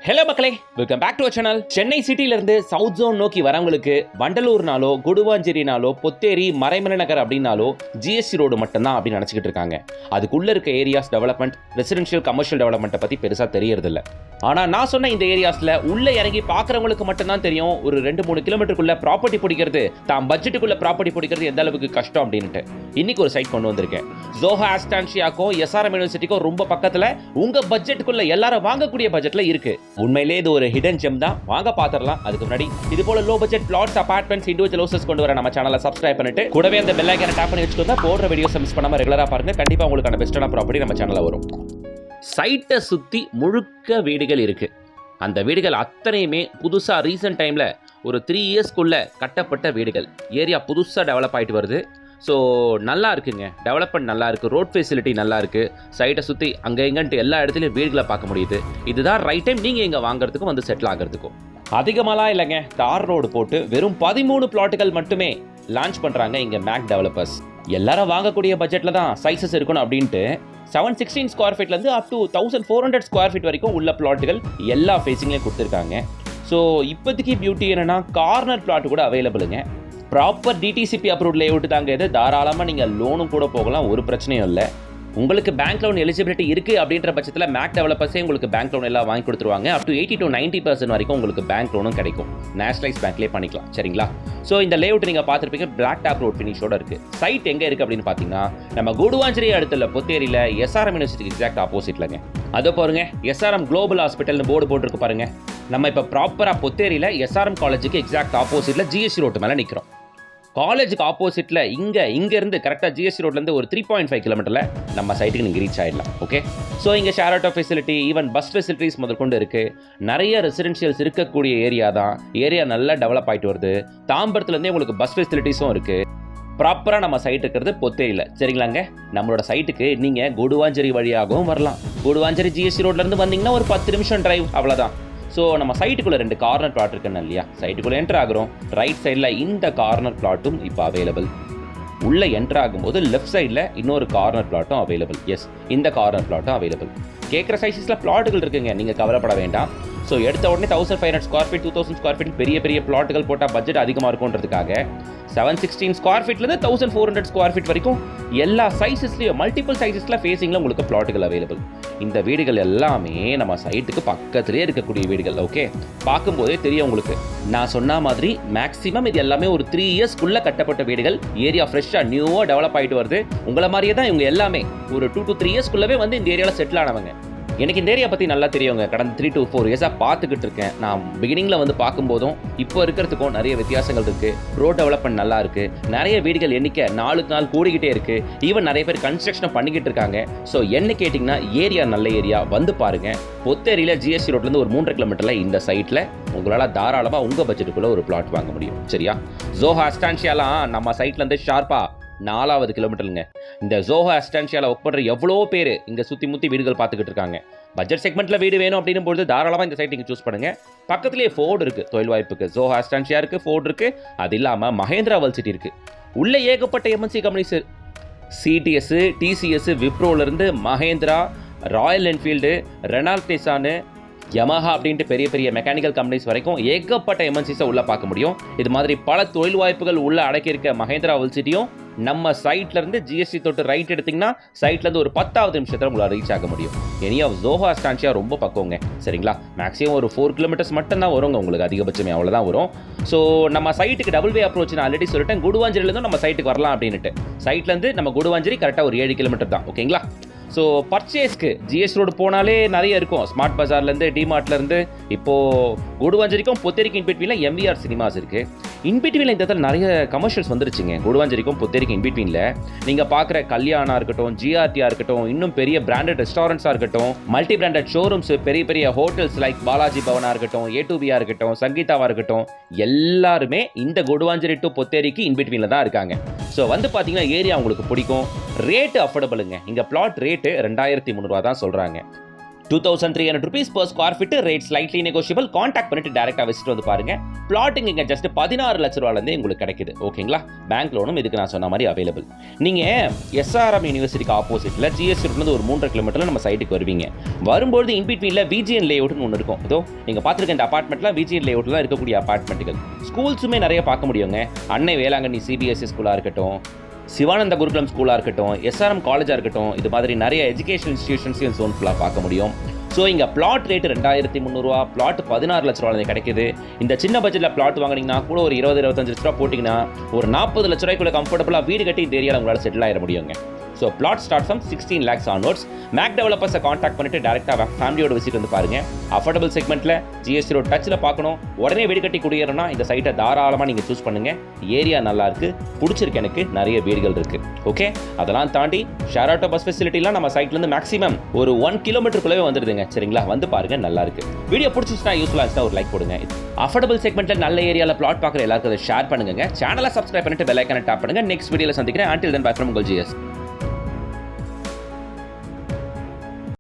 Hello மக்களே, welcome back to our channel. Chennai சிட்டியிலிருந்து south zone நோக்கி வரவங்களுக்கு வண்டலூர்னாலோ குடுவாஞ்சேரினாலோ பொத்தேரி மறைமலை நகர் அப்படின்னாலோ ஜிஎஸ்டி ரோடு மட்டும்தான் அப்படின்னு நினச்சிக்கிட்டு இருக்காங்க. அதுக்குள்ளே இருக்க ஏரியாஸ் டெவலப்மெண்ட், ரெசிடென்ஷியல் கமர்ஷியல் டெவலப்மெண்ட்டை பற்றி பெருசாக தெரியறதில்ல. ஆனால் நான் சொன்ன இந்த ஏரியாஸில் உள்ளே இறங்கி பார்க்குறவங்களுக்கு மட்டும்தான் தெரியும் ஒரு 2-3 கிலோமீட்டருக்குள்ள ப்ராப்பர்ட்டி பிடிக்கிறது, தான் பட்ஜெட்டுக்குள்ள ப்ராப்பர்ட்டி பிடிக்கிறது எந்த அளவுக்கு கஷ்டம் அப்படின்ட்டு. இன்னைக்கு ஒரு சைட் கொண்டு வந்திருக்கேன். ஜோஹோ ஆஸ்டான்ஷியாக்கும் எஸ்ஆர்எம் யூனிவர்சிட்டிக்கும் ரொம்ப பக்கத்தில், உங்கள் பட்ஜெட்டுக்குள்ள எல்லாரும் வாங்கக்கூடிய பட்ஜெட்டில் இருக்கு. உண்மையிலே இது ஒரு ஹிடன் ஜெம் தான். வாங்க பாத்திரலாம். அதுக்கு முன்னாடி இது போல low budget flats, apartments, individual houses கொண்டு வர நம்ம சேனலை சப்ஸ்கிரைப் பண்ணிட்டு கூடவே அந்த பெல் ஐகானை டேப் பண்ணி வச்சுக்கோங்க. போடுற வீடியோஸ் மிஸ் பண்ணாம ரெகுலரா பாருங்க. கண்டிப்பா உங்களுக்கான பெஸ்டான ப்ராப்பர்ட்டி நம்ம சேனல்ல வரும். சைட்டை சுத்தி முழுக்க வீடுகள் இருக்கு. அந்த வீடுகள் அத்தனையுமே புதுசா ரீசன்ட் டைம்ல ஒரு 3 இயர்ஸ்க்குள்ள கட்டப்பட்ட வீடுகள். ஏரியா புதுசா டெவலப் ஆயிட்டு வருது. ஸோ நல்லா இருக்குங்க, டெவலப்மெண்ட் நல்லா இருக்குது, ரோட் ஃபெசிலிட்டி நல்லா இருக்குது, சைட்டை சுற்றி அங்கே எங்கன்ட்டு எல்லா இடத்துலையும் வீடுகளை பார்க்க முடியுது. இதுதான் ரைட் டைம் நீங்கள் இங்கே வாங்குறதுக்கும் வந்து செட்டில் ஆகிறதுக்கும். அதிகமாலாம் இல்லைங்க, தார் ரோடு போட்டு வெறும் 13 பிளாட்டுகள் மட்டுமே லான்ச் பண்ணுறாங்க இங்கே மேக் டெவலப்பர்ஸ். எல்லாரும் வாங்கக்கூடிய பட்ஜெட்டில் தான் சைஸஸ் இருக்கணும் அப்படின்ட்டு 716 ஸ்கொயர் ஃபீட்லேருந்து அப் டு 1400 ஸ்கொயர் ஃபீட் வரைக்கும் உள்ள பிளாட்டுகள் எல்லா ஃபேஸிங்லேயும் கொடுத்துருக்காங்க. ஸோ இப்போதைக்கு பியூட்டி என்னென்னா கார்னர் பிளாட் கூட அவைலபிளுங்க. ப்ராப்பர் டிடிசிபி அப்ரூவ்ட் லேஅவுட் தாங்க இது. தாராளமாக நீங்கள் லோனும் கூட போகலாம், ஒரு பிரச்சனையும் இல்லை. உங்களுக்கு பேங்க் லோன் எலிஜிபிலிட்டி இருக்குது அப்படின்ற பட்சத்தில் மேக் டெவலப்பர்ஸே உங்களுக்கு பேங்க் லோன் எல்லாம் வாங்கி கொடுத்துருவாங்க. அப் டு 80 to 90% வரைக்கும் உங்களுக்கு பேங்க் லோனும் கிடைக்கும். நேஷனலைஸ் பேங்க்லேயே பண்ணிக்கலாம், சரிங்களா? ஸோ இந்த லேஅவுட் நீங்கள் பார்த்துருப்பீங்க, பிளாக் டாப் ரோட் ஃபினிஷோட இருக்குது. சைட் எங்கே இருக்குது அப்படின்னு பார்த்தீங்கன்னா, நம்ம குடுவாஞ்சேரி அடுத்துள்ள பொத்தேரியில் எஸ்ஆர்எம் யூனிவர்சிட்டிக்கு எக்ஸாக்ட் ஆப்போசிட்லங்க. அதை பாருங்க, எஸ்ஆர்எம் குளோபல் ஹாஸ்பிட்டல்னு போர்டு போட்டிருக்கு பாருங்க. நம்ம இப்போ ப்ராப்பராக பொத்தேரியில் எஸ்ஆர்எம் காலேஜுக்கு எக்ஸாக்ட் ஆப்போசிட்டில் ஜிஎஸ்டி ரோட்டு மேலே நிற்கிறோம். காலேஜுக்கு ஆப்போசிட்டில் இங்கேருந்து கரெக்டாக ஜிஎஸ்டி ரோட்லேருந்து ஒரு 3.5 கிலோமீட்டரில் நம்ம சைட்டுக்கு நீங்கள் ரீச் ஆகிடலாம். ஓகே, ஸோ இங்கே share auto facility, even bus facilities முதற்கொண்டு இருக்குது. நிறைய ரெசிடென்ஷியல்ஸ் இருக்கக்கூடிய ஏரியா தான். ஏரியா நல்லா டெவலப் ஆகிட்டு வருது. தாம்பரத்துலேருந்தே உங்களுக்கு பஸ் ஃபெசிலிட்டிஸும் இருக்குது. ப்ராப்பராக நம்ம சைட் இருக்கிறது பொத்தேரியில், சரிங்களாங்க? நம்மளோட சைட்டுக்கு நீங்கள் குடுவாஞ்சேரி வழியாகவும் வரலாம். குடுவாஞ்சேரி ஜிஎஸ்டி ரோட்லேருந்து வந்தீங்கன்னா ஒரு 10 நிமிஷம் டிரைவ், அவ்வளோதான். ஸோ நம்ம சைட்டுக்குள்ளே 2 கார்னர் பிளாட் இருக்குன்னு இல்லையா, சைட்டுக்குள்ளே என்ட்ரு ஆகிறோம். ரைட் சைடில் இந்த கார்னர் பிளாட்டும் இப்போ அவைலபிள். உள்ளே என்ட்ரு ஆகும்போது லெஃப்ட் சைடில் இன்னொரு கார்னர் பிளாட்டும் அவைலபிள். எஸ், இந்த கார்னர் பிளாட்டும் அவைலபிள். கேட்குற சைஸஸில் பிளாட்டுகள் இருக்குங்க, நீங்கள் கவலைப்பட வேண்டாம். ஸோ எடுத்த உடனே 1500 ஸ்கொயர் ஃபீட், 2000 ஸ்கொயர் ஃபீட் பெரிய பெரிய பிளாட்டுகள் போட்டால் பட்ஜெட் அதிகமாக இருக்கும்ன்றதுக்காக 716 ஸ்கொயர் ஃபீட்லேருந்து 1400 ஸ்கொயர் ஃபீட் வரைக்கும் எல்லா சைஸஸ்லையும் மல்டிபிள் சைஸஸில் ஃபேஸிங்கில் உங்களுக்கு பிளாட்டுகள் அவைலபிள். இந்த வீடுகள் எல்லாமே நம்ம சைட்டுக்கு பக்கத்துலேயே இருக்கக்கூடிய வீடுகள். ஓகே, பார்க்கும்போதே தெரியும் உங்களுக்கு. நான் சொன்ன மாதிரி மேக்ஸிமம் இது எல்லாமே ஒரு 3 இயர்ஸ்க்குள்ளே கட்டப்பட்ட வீடுகள். ஏரியா ஃப்ரெஷ்ஷாக நியூவாக டெவலப் ஆகிட்டு வருது. உங்களை மாதிரியே தான் இவங்க எல்லாமே ஒரு 2 to 3 இயர்ஸ்க்குள்ளவே வந்து இந்த ஏரியாவில் செட்டில் ஆனவங்க. எனக்கு இந்த ஏரியா பற்றி நல்லா தெரியுங்க. கடந்த 3 to 4 இயர்ஸாக பார்த்துக்கிட்டு இருக்கேன். நான் பிகினிங்கில் வந்து பார்க்கும்போதும் இப்போ இருக்கிறதுக்கும் நிறைய வித்தியாசங்கள் இருக்குது. ரோட் டெவலப்மெண்ட் நல்லா இருக்குது. நிறைய வீடுகள் எண்ணிக்கை நாளுக்கு நாள் கூடிக்கிட்டே இருக்குது. ஈவன் நிறைய பேர் கன்ஸ்ட்ரக்ஷனை பண்ணிக்கிட்டு இருக்காங்க. ஸோ என்ன கேட்டிங்கன்னா, ஏரியா நல்ல ஏரியா, வந்து பாருங்கள். பொத்தேரியில் ஜிஎஸ்டி ரோட்லேருந்து ஒரு 3 கிலோமீட்டரில் இந்த சைட்டில் உங்களால் தாராளமாக உங்கள் பட்ஜெட்டுக்குள்ளே ஒரு பிளாட் வாங்க முடியும், சரியா? ஜோஹோ ஆஸ்டான்ஷியாலாம் நம்ம சைட்லேருந்து ஷார்ப்பாக 4வது கிலோமீட்டருங்க. இந்த ஜோஹோ ஆஸ்டான்ஷியாவில் ஒர்க் பண்ணுற எவ்வளோ பேர் இங்கே சுற்றி முற்றி வீடுகள் பார்த்துக்கிட்டு இருக்காங்க. பட்ஜெட் செக்மெண்ட்டில் வீடு வேணும் அப்படின்னும் பொழுது தாராளமாக இந்த சைட் நீங்கள் சூஸ் பண்ணுங்கள். பக்கத்துலேயே ஃபோர்டு இருக்குது, தொழில் வாய்ப்புக்கு. ஜோஹோ ஆஸ்டான்ஷியா இருக்குது, ஃபோர்டு இருக்குது. அது இல்லாமல் மஹேந்திரா வேர்ல்ட் சிட்டி இருக்குது. உள்ளே ஏகப்பட்ட எம்என்சி கம்பெனிஸ், சிடிஎஸ், டிசிஎஸ், விப்ரோலேருந்து Mahindra, Royal Enfield, Renault Nissan, Yamaha அப்படின்ட்டு பெரிய பெரிய மெக்கானிக்கல் கம்பெனிஸ் வரைக்கும் ஏகப்பட்ட எம்என்சிஸை உள்ளே பார்க்க முடியும். இது மாதிரி பல தொழில் வாய்ப்புகள் உள்ளே அடக்கியிருக்க மஹேந்திரா வேர்ல்ட் சிட்டியும் நம்ம சைட்லேருந்து ஜிஎஸ்டி தொட்டு ரைட் எடுத்திங்கன்னா சைட்லேருந்து ஒரு 10வது நிமிஷத்தில் உங்களால் ரீச் ஆக முடியும். இனியா ஜோஹோ ஆஸ்டான்ஷியா ரொம்ப பக்கங்க, சரிங்களா? மேக்ஸிமம் ஒரு 4 கிலோமீட்டர்ஸ் மட்டும்தான் வருங்க உங்களுக்கு, அதிகபட்சமே அவ்வளோதான் வரும். ஸோ நம்ம சைட்டுக்கு டபுள் வே அப்ரோச் நான் ஆல்ரெடி சொல்லிட்டேன். குடுவாஞ்சேரியிலேருந்து நம்ம சைட்டுக்கு வரலாம் அப்படின்ட்டு. சைட்லேருந்து நம்ம குடுவாஞ்சேரி கரெக்டாக ஒரு 7 கிலோமீட்டர் தான், ஓகேங்களா? ஸோ பர்ச்சேஸ்க்கு ஜிஎஸ் ரோடு போனாலே நிறைய இருக்கும். ஸ்மார்ட் பஜார்லேருந்து, டிமார்ட்லேருந்து, இப்போது குடுவாஞ்சேரிக்கும் பொத்தேரிக்கும் இன்பிட்வீனில் எம்விஆர் சினிமாஸ் இருக்குது. இன்பிட்வீனில் இந்த இடத்துல நிறைய கமர்ஷியல்ஸ் வந்துருச்சுங்க. குடுவாஞ்சேரிக்கும் பொத்தேரிக்கும் இன்பிட்வீனில் நீங்கள் பார்க்குற கல்யாணா இருக்கட்டும், ஜிஆர்டியாக இருக்கட்டும், இன்னும் பெரிய பிராண்டட் ரெஸ்டாரண்ட்ஸாக இருக்கட்டும், மல்டி பிராண்டட் ஷோரூம்ஸ், பெரிய பெரிய ஹோட்டல்ஸ் லைக் பாலாஜி பவனாக இருக்கட்டும், A2Bயாக இருக்கட்டும், சங்கீதாவாக இருக்கட்டும், எல்லாருமே இந்த குடுவாஞ்சேரி டு பொத்தேரிக்கு இன்பிட்வீனில் தான் இருக்காங்க. ஸோ வந்து பார்த்தீங்கன்னா ஏரியா உங்களுக்கு பிடிக்கும். ரேட்டு அஃபோர்டபுளுங்க. இங்கே பிளாட் ரேட்டு 2300 தான் சொல்கிறாங்க. 2300 rupees per square feet, rate slightly negotiable. Contact பண்ணிட்டு டைரக்டா விசிட் வந்து பாருங்க. பிளாட்டிங் இங்க ஜஸ்ட் 16 லட்ச ரூபாயில இருந்து உங்களுக்கு கிடைக்குது. ஓகேங்களா? பேங்க் லோனும் இதுக்கு நான் சொன்ன மாதிரி அவைலபிள். நீங்க எஸ்ஆர்எம் யூனிவர்சிட்டிக்கு ஆப்போசிட்ல ஜிஎஸ்டி ரோட்ல இருந்து ஒரு 3.5 கிலோமீட்டர்ல நம்ம சைட்டுக்கு வருவீங்க. வரும்போது இன் பிட்வீன்ல விஜிஎன் லேஅவுட்னு ஒன்று இருக்கும். இதோ நீங்க பார்த்துருக்க இந்த அபார்ட்மெண்ட்லாம் விஜிஎன் லேஅவுட்ல தான் இருக்கக்கூடிய அபார்ட்மெண்ட்டுகள். ஸ்கூல்ஸுமே நிறைய பார்க்க முடியுங்க. அன்னை வேளாங்கண்ணி சிபிஎஸ்சி ஸ்கூலா இருக்கட்டும், சிவானந்த குருகுலம் ஸ்கூலாக இருக்கட்டும், எஸ்ஆர்எம் காலேஜாக இருக்கட்டும், இது மாதிரி நிறைய எஜுகேஷன் இன்ஸ்டிடியூஷன்ஸையும் ஜோன் ஃபுல்லாக பார்க்க முடியும். ஸோ இங்கே பிளாட் ரேட்டு 2300 ரூபா, பிளாட் 16 லட்ச ரூபாய் கிடைக்குது. இந்த சின்ன பட்ஜெட்டில் பிளாட் வாங்கினீங்கன்னா கூட ஒரு 20-25 லட்ச ரூபா போட்டிங்கன்னா ஒரு 40 லட்ச ரூபாய்க்குள்ள கம்ஃபர்டபுளாக வீடு கட்டி இந்த ஏரியாவில் உங்களால் செட்டில் ஆகிட முடியுங்க. So plot start from 16 lakhs onwards. மேக் டெவலப்பர்ஸை காண்டாக்ட் பண்ணிட்டு டேரெக்டாக ஃபேமிலியோட விசிட் வந்து பாருங்க. அஃபோர்டபுள் செக்மெண்ட்டில் ஜிஎஸ்டி ரோட் டச்சில் பார்க்கணும், உடனே வீடு கட்டி குடியேறணும்னா இந்த சைட்டை தாராளமாக நீங்கள் சூஸ் பண்ணுங்க. ஏரியா நல்லா இருக்கு, பிடிச்சிருக்கு, எனக்கு நிறைய வீடுகள் இருக்கு. ஓகே, அதெல்லாம் தாண்டி ஷேர் ஆட்டோ பஸ் ஃபெசிலிட்டிலாம் நம்ம சைட்லேருந்து மேக்ஸிமம் ஒரு 1 கிலோமீட்டருக்குள்ளவே வந்துடுதுங்க. சரிங்களா? வந்து பாருங்க, நல்லா இருக்கு. வீடியோ பிடிச்சிச்சுன்னா யூஸ்ஃபுல்லாக இருந்துச்சுன்னா ஒரு லைக் போடுங்க. அஃபோர்டபுள் செக்மெண்ட்டில் நல்ல ஏரியாவில் பிளாட் பார்க்குற எல்லாருக்கும் அதை ஷேர் பண்ணுங்க. சேனலை சப்ஸ்கிரைப் பண்ணிட்டு பெல் ஐக்கானை டாப் பண்ணுங்க. நெக்ஸ்ட் வீடியோவில் சந்திக்கிறேன். until then bye from உங்கள் GS.